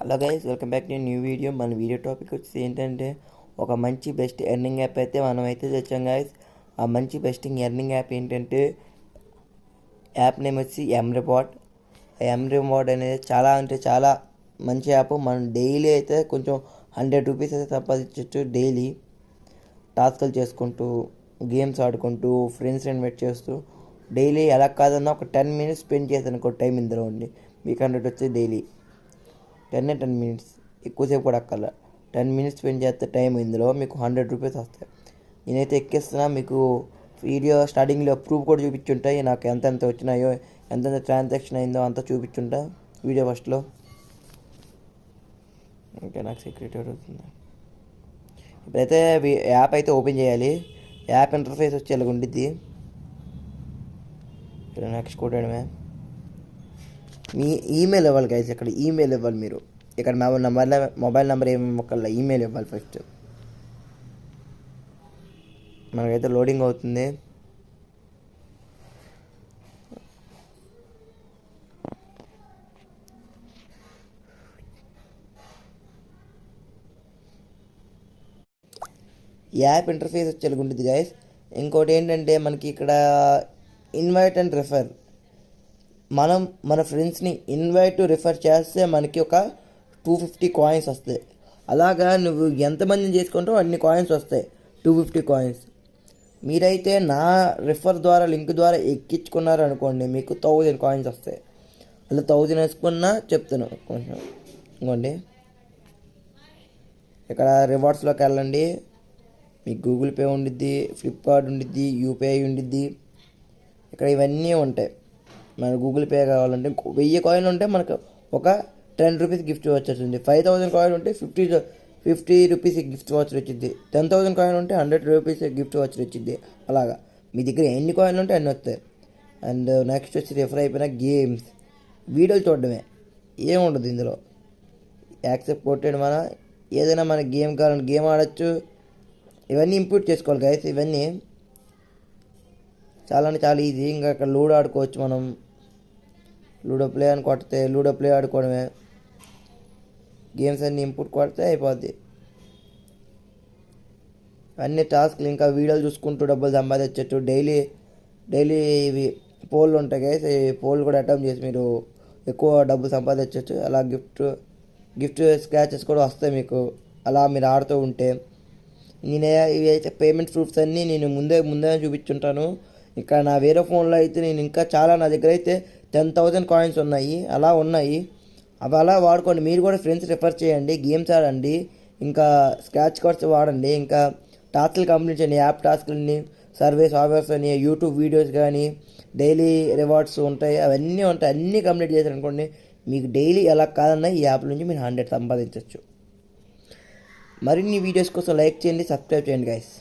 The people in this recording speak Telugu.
Hello guys, welcome back to new video. మన వీడియో టాపిక్ వచ్చి ఏంటంటే ఒక మంచి బెస్ట్ ఎర్నింగ్ యాప్ అయితే మనం అయితే తెచ్చాం గైస్. ఆ మంచి బెస్ట్ ఎర్నింగ్ యాప్ ఏంటంటే యాప్ నేమ్ వచ్చి ఎంరివార్డ్. ఎంరివార్డ్ అనేది చాలా అంటే చాలా మంచి యాప్. మనం డైలీ అయితే కొంచెం 100 రూపీస్ అయితే సంపాదించవచ్చు. డైలీ టాస్క్లు చేసుకుంటూ, గేమ్స్ ఆడుకుంటూ, ఫ్రెండ్స్ ఇన్వైట్ చేస్తూ డైలీ ఎలా కాదన్నా ఒక 10 మినిట్స్ స్పెండ్ చేశాను అనుకో టైం ఇందులో ఉండి మీకు 100 వచ్చి డైలీ 10 మినిట్స్, ఎక్కువసేపు కూడా అక్కర్ల. 10 మినిట్స్ స్పెండ్ చేస్తే టైం ఇందులో మీకు 100 రూపీస్ వస్తాయి. నేనైతే ఎక్కిస్తున్నా. మీకు వీడియో స్టార్టింగ్లో ప్రూఫ్ కూడా చూపించుంటాయి. నాకు ఎంత వచ్చినాయో, ఎంత ట్రాన్సాక్షన్ అయిందో అంతా చూపించుంటా వీడియో ఫస్ట్లో. ఇంకా నాకు సెక్యూరిటీ అవుతుంది. ఇప్పుడైతే యాప్ అయితే ఓపెన్ చేయాలి. యాప్ ఇంటర్ఫేస్ వచ్చి ఇలాగ ఉండిద్ది. నెక్స్ట్ కొట్టడమే. మీ ఈమెయిల్ ఇవ్వాలి గైస్. ఇక్కడ ఈమెయిల్ ఇవ్వాలి మీరు. ఇక్కడ మొబైల్ నెంబర్ ఏమి మొక్కల్లా ఈమెయిల్ ఇవ్వాలి ఫస్ట్. మనకైతే లోడింగ్ అవుతుంది. యాప్ ఇంటర్ఫేస్ వచ్చి ఉంటుంది గైస్. ఇంకోటి ఏంటంటే మనకి ఇక్కడ ఇన్వైట్ అండ్ రిఫర్. మనం మన ఫ్రెండ్స్ని ఇన్వైట్ రిఫర్ చేస్తే మనకి ఒక 250 కాయిన్స్ వస్తాయి. అలాగా నువ్వు ఎంతమందిని చేసుకుంటావో అన్ని కాయిన్స్ వస్తాయి, 250 కాయిన్స్. మీరైతే నా రిఫర్ ద్వారా లింక్ ద్వారా ఎక్కించుకున్నారు అనుకోండి, మీకు 1000 కాయిన్స్ వస్తాయి. అలా 1000 వేసుకున్నా చెప్తాను కొంచెం. ఇంకోండి, ఇక్కడ రివార్డ్స్లోకి వెళ్ళండి. మీకు గూగుల్ పే ఉండిద్ది, ఫ్లిప్కార్ట్ ఉండిద్ది, యూపీఐ ఉండిద్ది. ఇక్కడ ఇవన్నీ ఉంటాయి. మన గూగుల్ పే కావాలంటే 1000 కాయిన్లు ఉంటే మనకు ఒక 10 రూపీస్ గిఫ్ట్ వాచర్ ఉంది. 5000 కాయిన్ ఉంటే 50 రూపీస్ గిఫ్ట్ వాచర్ వచ్చింది. 10,000 కాయిన్ ఉంటే 100 రూపీస్ గిఫ్ట్ వాచర్ వచ్చింది. అలాగా మీ దగ్గర ఎన్ని కాయిన్లు ఉంటే అన్నీ వస్తాయి. అండ్ నెక్స్ట్ వచ్చి రిఫర్ అయిపోయిన గేమ్స్, వీడియోలు చూడడమే, ఏముండదు ఇందులో. యాక్సెప్ట్ కొట్టేయడం మన ఏదైనా మన గేమ్ కావాలంటే గేమ్ ఆడచ్చు. ఇవన్నీ ఇంప్రూవ్ చేసుకోవాలి గైస్. ఇవన్నీ చాలా అంటే చాలా ఈజీ. ఇంకా అక్కడ లూడో ఆడుకోవచ్చు మనం. లూడో ప్లే అని కొడితే లూడో ప్లే ఆడుకోవడమే. గేమ్స్ అన్నీ ఇంపుట్ కొడితే అయిపోద్ది. అన్ని టాస్క్లు ఇంకా వీడియోలు చూసుకుంటూ డబ్బులు సంపాదించవచ్చు. డైలీ ఇవి పోల్లు ఉంటాయి గైస్. ఈ పోల్ కూడా అటెంప్ట్ చేసి మీరు ఎక్కువ డబ్బులు సంపాదించవచ్చు. అలా గిఫ్ట్ స్క్రాచెస్ కూడా వస్తాయి మీకు అలా మీరు ఆడుతూ ఉంటే. ఇవి అయితే పేమెంట్ ప్రూఫ్స్ అన్నీ నేను ముందే చూపించుంటాను. ఇక్కడ నా వేరే ఫోన్లో అయితే నేను ఇంకా చాలా, నా దగ్గర అయితే 10,000 కాయిన్స్ ఉన్నాయి. అలా ఉన్నాయి. అవి అలా వాడుకోండి. మీరు కూడా ఫ్రెండ్స్ రిఫర్ చేయండి, గేమ్స్ ఆడండి, ఇంకా స్క్రాచ్ కార్డ్స్ వాడండి, ఇంకా టాస్క్లు కంప్లీట్ చేయండి. యాప్ టాస్క్లని, సాఫ్ట్వేర్స్ అని, యూట్యూబ్ వీడియోస్ కానీ, డైలీ రివార్డ్స్ ఉంటాయి, అవన్నీ ఉంటాయి. అన్నీ కంప్లీట్ చేశారనుకోండి, మీకు డైలీ ఎలా కాదన్నా ఈ యాప్ నుంచి మీరు 100 సంపాదించవచ్చు. మరిన్ని వీడియోస్ కోసం లైక్ చేయండి, సబ్స్క్రైబ్ చేయండి గైస్.